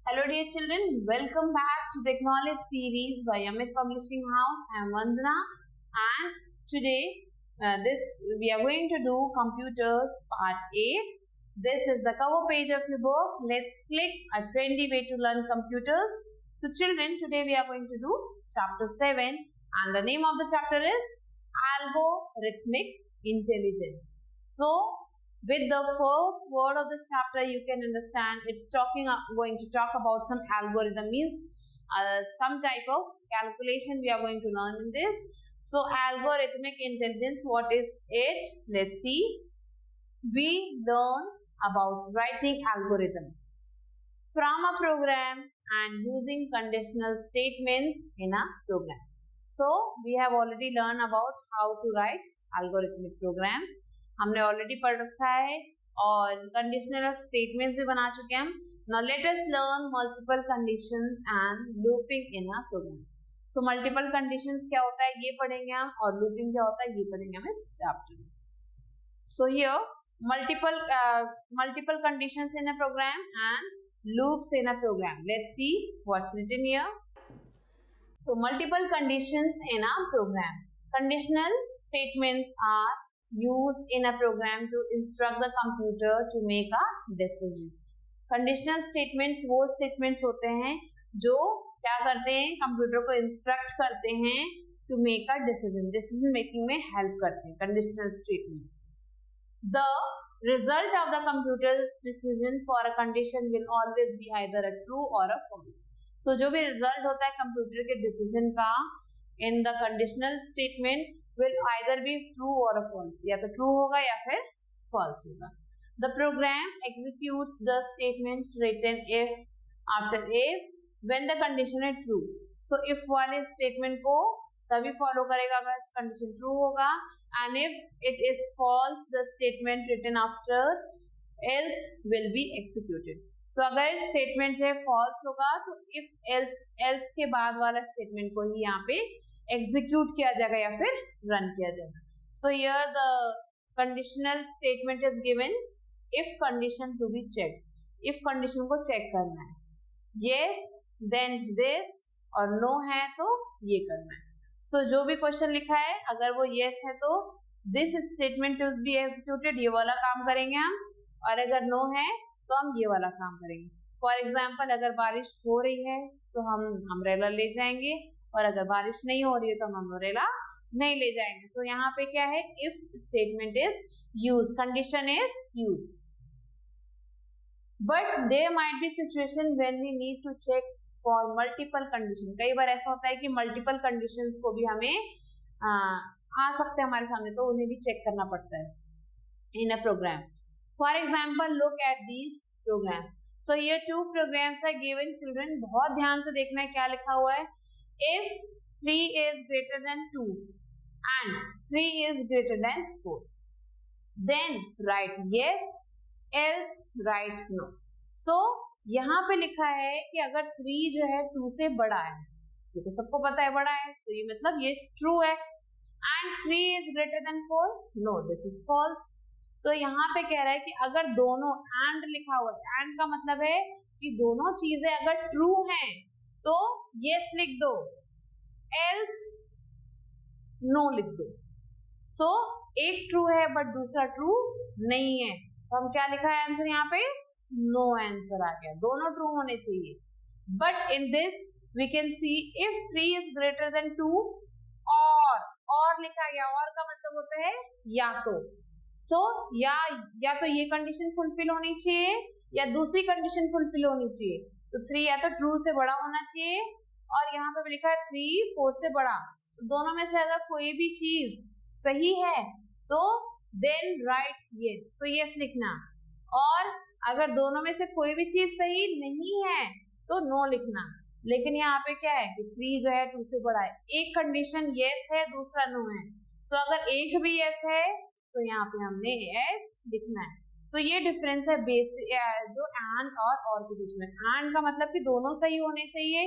Hello dear children, welcome back to the Knowledge series by Amit Publishing House. I am Vandana and today we are going to do Computers Part 8. This is the cover page of your book. Let's click a trendy way to learn computers. So children, today we are going to do Chapter 7 and the name of the chapter is Algorithmic Intelligence. So with the first word of this chapter, you can understand it's going to talk about some algorithm, means some type of calculation we are going to learn in this. So algorithmic intelligence, what is it? Let's see. We learn about writing algorithms from a program and using conditional statements in a program. So we have already learned about how to write algorithmic programs. हमने already पढ़ रखा है और conditional statements भी बना चुके हैं हम. Now let us learn multiple conditions and looping in a program. So multiple conditions क्या होता है ये पढ़ेंगे हम और लूपिंग क्या होता है ये पढ़ेंगे हम इस चैप्टर में. So here multiple conditions in a program and loops in a program. Let's see what's written here. So multiple conditions in a program. Conditional statements are used in a program to instruct the computer to make a decision. Conditional statements वो statements होते हैं जो क्या करते हैं, computer को instruct करते हैं to make a decision. Decision making में help करते हैं conditional statements. The result of the computer's decision for a condition will always be either a true or a false. So जो भी result होता है कंप्यूटर के decision का in the conditional statement will either be true or a false. या तो true होगा या फिर false होगा. The program executes the statement written if after if when the condition is true. So if वाले statement को तभी follow करेगा अगर condition true होगा, and if it is false the statement written after else will be executed. So अगर statement है false होगा तो if else के बाद वाला statement को ही यहाँ पे एग्जीक्यूट किया जाएगा या फिर रन किया जाएगा. So here the conditional statement is given if condition to be check. If condition को चेक करना है, यस देन दिस, और नो है तो ये करना है. सो जो भी क्वेश्चन लिखा है अगर वो यस है तो this statement to be executed, ये वाला काम करेंगे हम, और अगर नो है तो हम ये वाला काम करेंगे. फॉर एग्जाम्पल अगर बारिश हो रही है तो हम अम्ब्रेला ले जाएंगे, और अगर बारिश नहीं हो रही है तो हम अम्ब्रेला नहीं ले जाएंगे. तो यहाँ पे क्या है, if statement is use, condition is use. But there might be situation when we need to check for multiple condition. कई बार ऐसा होता है कि मल्टीपल कंडीशंस को भी हमें आ सकते हैं हमारे सामने, तो उन्हें भी चेक करना पड़ता है in a program. For example look at this program. So ये 2 programs are given children. बहुत ध्यान से देखना है क्या लिखा हुआ है. If 3 is greater than 2 and 3 is greater than 4, then write yes, else write no. So यहाँ पे लिखा है कि अगर 3 जो है 2 से बड़ा है, ये तो सबको पता है बड़ा है, तो ये मतलब ये true है. And 3 is greater than 4, no, this is false. तो यहाँ पे कह रहा है कि अगर दोनों and लिखा हुआ है, and का मतलब है कि दोनों चीजें अगर true हैं तो yes लिख दो, else no लिख दो. सो एक ट्रू है बट दूसरा ट्रू नहीं है, तो हम क्या लिखा है आंसर यहाँ पे, नो आंसर आ गया. दोनों ट्रू होने चाहिए. But in this we can see if 3 is greater than 2 और लिखा गया, और का मतलब होता है या तो. सो या तो ये कंडीशन फुलफिल होनी चाहिए या दूसरी कंडीशन फुलफिल होनी चाहिए. तो 3 या तो ट्रू से बड़ा होना चाहिए, और यहाँ पे भी लिखा है 3 4 से बड़ा. तो दोनों में से अगर कोई भी चीज सही है तो देन राइट यस, तो यस लिखना. और अगर दोनों में से कोई भी चीज सही नहीं है तो नो लिखना. लेकिन यहाँ पे क्या है कि 3 जो है 2 से बड़ा है, एक कंडीशन यस है दूसरा नो है. सो अगर एक भी यस है तो यहाँ पे हमने यस लिखना है. सो ये डिफरेंस है बेसिक जो एंड और के बीच में. एंड का मतलब कि दोनों सही होने चाहिए,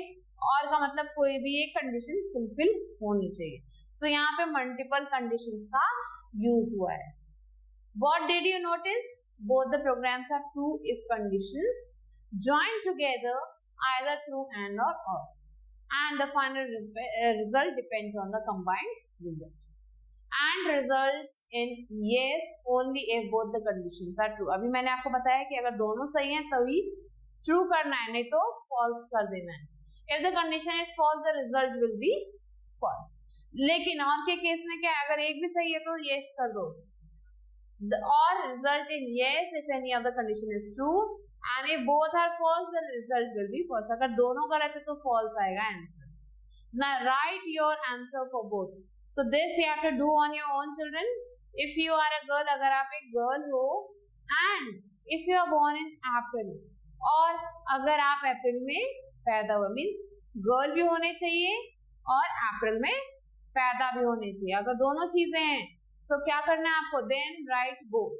और का मतलब कोई भी एक कंडीशन फुलफिल होनी चाहिए. सो यहाँ पे मल्टीपल कंडीशंस का यूज हुआ है. What did you notice? Both the programs have 2 if conditions. Joined together either through and or. And the final result depends on the combined result. And results in yes only if both the conditions are true. अभी मैंने आपको बताया कि अगर दोनों सही हैं तभी true करना है, नहीं तो false कर देना है. If the condition is false, the result will be false. लेकिन और के केस में क्या है, अगर एक भी सही है तो yes कर दो. Or result in yes if any of the condition is true, and if both are false, the result will be false. अगर दोनों गलत है तो false आएगा answer. Now write your answer for both. So this you have to do on your own, children. If you are a girl, अगर आप एक girl हो, and if you are born in April, और अगर आप अप्रैल में पैदा हुए, means गर्ल भी होने चाहिए और अप्रैल में पैदा भी होने चाहिए. अगर दोनों चीजें हैं so क्या करना है आपको, then write both.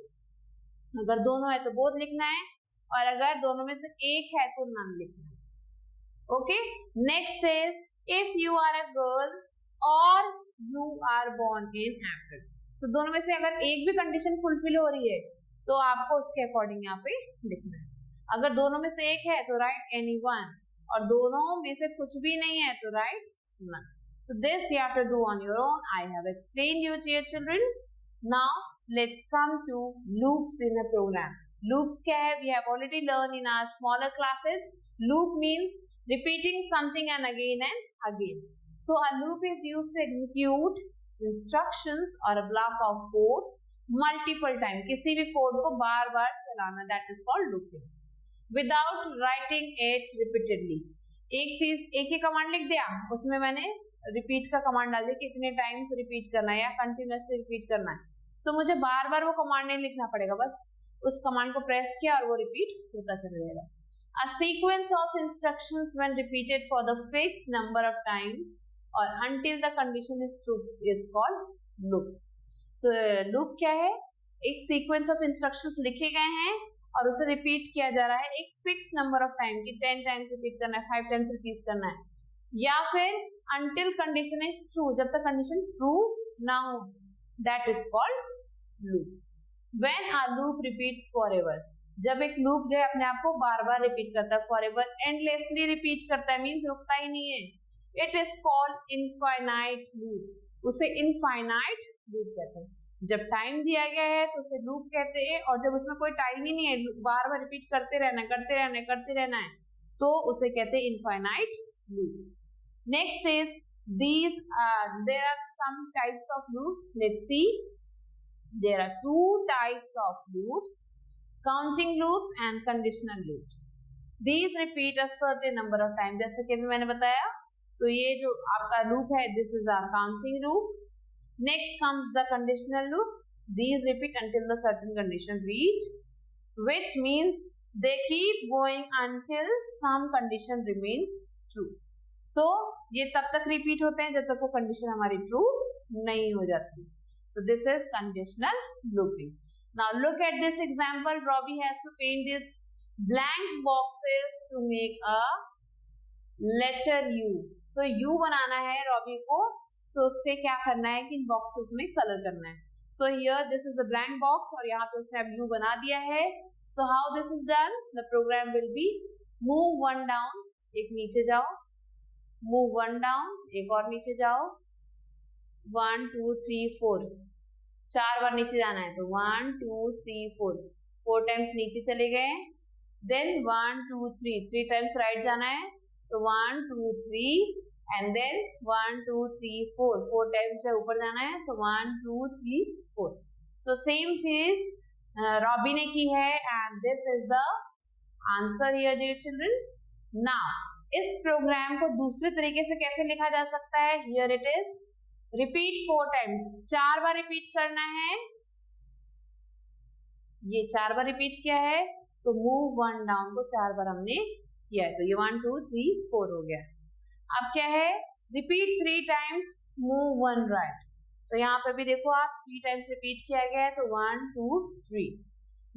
अगर दोनों है तो both लिखना है, और अगर दोनों में से एक है तो none लिखना है. Okay, next is if you are a girl or you are born in April. So दोनों में से अगर एक भी कंडीशन फुलफिल हो रही है तो आपको उसके अकॉर्डिंग यहाँ पे लिखना है. अगर दोनों में से एक है तो राइट एनी वन, और दोनों में से कुछ भी नहीं है तो right none. So this you have to do on your own. I have explained you, dear children. Now let's come to loops in a program. Loops क्या है? We have already learned in our smaller classes. Loop means repeating something and again and again. So a loop is used to execute instructions or a block of code multiple times. किसी भी code को बार बार चलाना, that is called looping. Without writing it repeatedly. एक चीज, एक ही command लिख दिया, उसमें मैंने रिपीट का कमांड डाल दिया कि इतने टाइम्स रिपीट करना है या कंटिन्यूसली रिपीट करना है. So मुझे बार बार वो कमांड नहीं लिखना पड़ेगा, बस उस कमांड को प्रेस किया और वो रिपीट होता चला जाएगा. A sequence of instructions when repeated for the fixed number of times or until the condition is true is called loop. So loop क्या है? एक sequence of instructions लिखे गए हैं और उसे रिपीट किया जा रहा है एक फिक्स नंबर ऑफ टाइम की, 10 टाइम्स रिपीट करना है, 5 टाइम्स रिपीट करना है, या फिर until condition is true, जब तक कंडीशन ट्रू ना हो, that is called loop. When a loop repeats forever, जब एक लूप जो है अपने आप को बार बार रिपीट करता है, forever endlessly रिपीट करता है, मीन्स रुकता ही नहीं है, it is called infinite loop. उसे infinite loop कहते हैं. जब टाइम दिया गया है तो उसे लूप कहते हैं, और जब उसमें कोई टाइम ही नहीं है, बार बार रिपीट करते रहना है तो उसे कहते हैं infinite loop. Next is these there are some types of loops. Let's see, there are two types of loops: counting loops and conditional loops. These repeat a certain number of times. जैसे कि मैंने बताया, तो ये जो आपका loop है, this is a counting loop. Next comes the conditional loop. These repeat until the certain condition reach, which means they keep going until some condition remains true. So ये तब तक repeat होते हैं जब तक वो condition हमारी true नहीं हो जाती. So this is conditional looping. Now look at this example. Robbie has to paint these blank boxes to make a letter U. So U बनाना है Robbie को. So उससे क्या करना है कि इन बॉक्सेस में कलर करना है. So here this is a blank box और यहाँ पे उसने अब U बना दिया है. So how this is done? The program will be move one down, एक नीचे जाओ, move one down, एक और नीचे जाओ, 1 2 3 4, 4 बार नीचे जाना है, तो 1 2 3 4 टाइम्स नीचे चले गए. Then 1 2 3 टाइम्स राइट जाना है. So 1 2 3 and then 1 2 3 4 टाइम्स से ऊपर जाना है. So 1 2 3 4. So same चीज रॉबी ने की है, and this is the answer here, dear children. Now इस प्रोग्राम को दूसरे तरीके से कैसे लिखा जा सकता है? Here it is. Repeat 4 times. 4 bar repeat करना है. ये 4 बार रिपीट किया है, तो move one down को 4 बार हमने किया है, तो ये 1 2 3 4 हो गया. अब क्या है? Repeat 3 times, move 1 right. तो यहाँ पे भी देखो आप 3 टाइम्स रिपीट किया गया है, तो 1 2 3.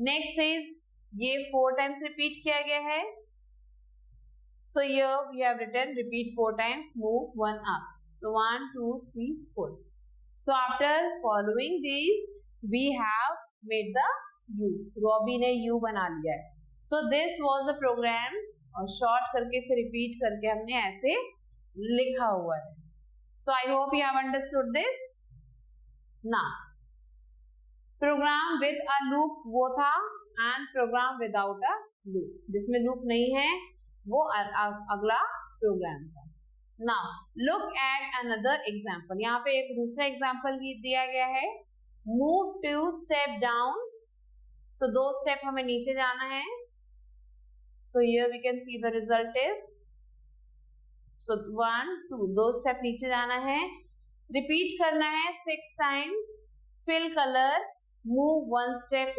नेक्स्ट इज ये 4 टाइम्स रिपीट किया गया है. सो here we have written repeat 4 times, move 1 up. So 1 2 3 4. So after following these we have made the U. Robbie ने U बना लिया है. So this was the program और शॉर्ट करके से रिपीट करके हमने ऐसे लिखा हुआ है. So I hope you have understood this. Now program with a loop वो था and program without a loop, जिसमें लूप नहीं है वो अगला प्रोग्राम था. Now look at another example. यहाँ पे एक दूसरा एग्जांपल दिया गया है. Move 2 step down. So 2 step हमें नीचे जाना है. So here we can see the result is, so 1 2 2 step नीचे जाना है. रिपीट करना है 6 times. Fill colour, move 1 step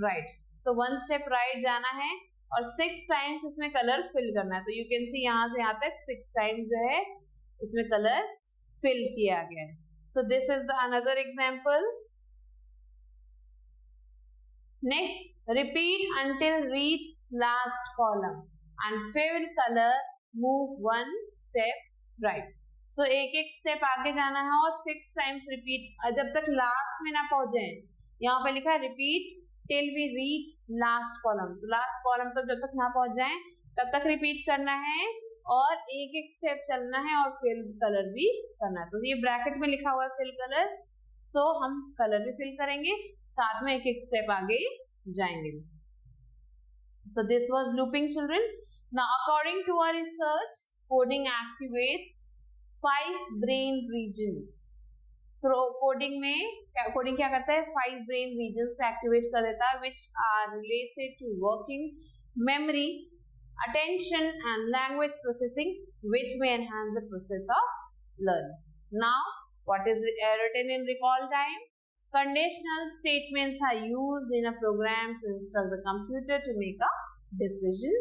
right. So 1 step right जाना है और 6 टाइम्स इसमें कलर फिल करना है. तो यू कैन सी यहाँ से यहाँ तक 6 टाइम्स जो है इसमें कलर फिल किया गया है. So this is the another example. Next, repeat until reach last column and fill color, move 1 step right. So एक एक स्टेप आगे जाना है और 6 टाइम्स रिपीट जब तक लास्ट में ना पहुंच जाए. यहाँ पे लिखा है repeat till we reach last column. Last column तक जब तक ना पहुंच जाए तब तक रिपीट करना है और एक एक स्टेप चलना है और फिल कलर भी करना है. तो ये ब्रैकेट में लिखा हुआ है फिल कलर. सो हम कलर भी फिल करेंगे, साथ में एक एक स्टेप आगे जाएंगे. So this was looping, children. Now according to our research, coding activates 5 brain regions. Coding में कोडिंग क्या करता है, 5 ब्रेन रीजन्स को एक्टिवेट कर देता है which are related to working memory, attention and language processing, which may enhance the process of learning. Now what is written in recall time? Conditional statements are used in a program to instruct the computer to make a decision.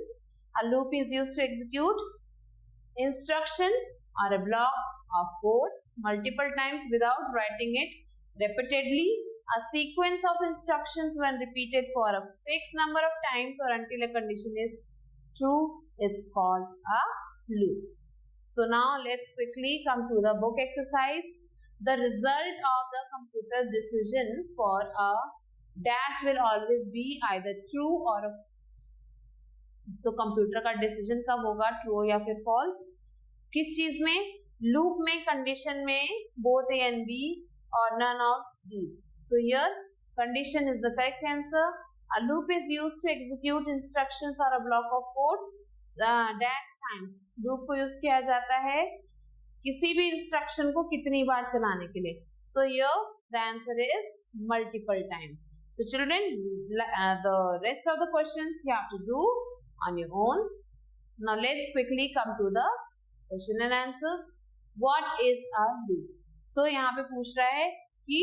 A loop is used to execute instructions or a block of codes multiple times without writing it repeatedly. A sequence of instructions when repeated for a fixed number of times or until a condition is true is called a loop. So now let's quickly come to the book exercise. The result of the computer decision for a dash will always be either true or a false. So computer का decision कब होगा, true या फिर false? किस चीज में? loop में, condition में both A and B or none of these. So here condition is the correct answer. A loop is used to execute instructions or a block of code dash times. loop को use किया जाता है किसी भी instruction को कितनी बार चलाने के लिए. So here the answer is multiple times. So children, the rest of the questions you have to do on your own. Now let's quickly come to the question and answers. What is a loop? So यहाँ पे पूछ रहा है कि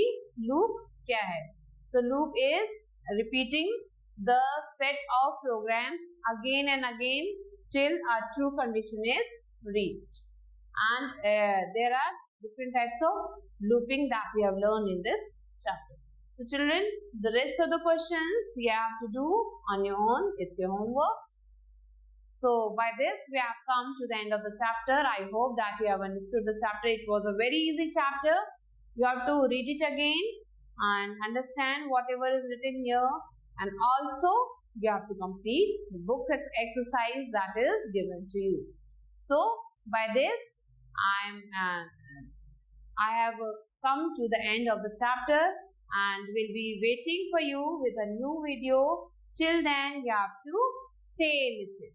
loop क्या है. So loop is repeating the set of programs again and again till a true condition is reached. And there are different types of looping that we have learned in this chapter. So children, the rest of the questions you have to do on your own. It's your homework. So by this we have come to the end of the chapter. I hope that you have understood the chapter. It was a very easy chapter. You have to read it again and understand whatever is written here, and also you have to complete the book exercise that is given to you. So by this I have come to the end of the chapter and will be waiting for you with a new video. Till then you have to stay little.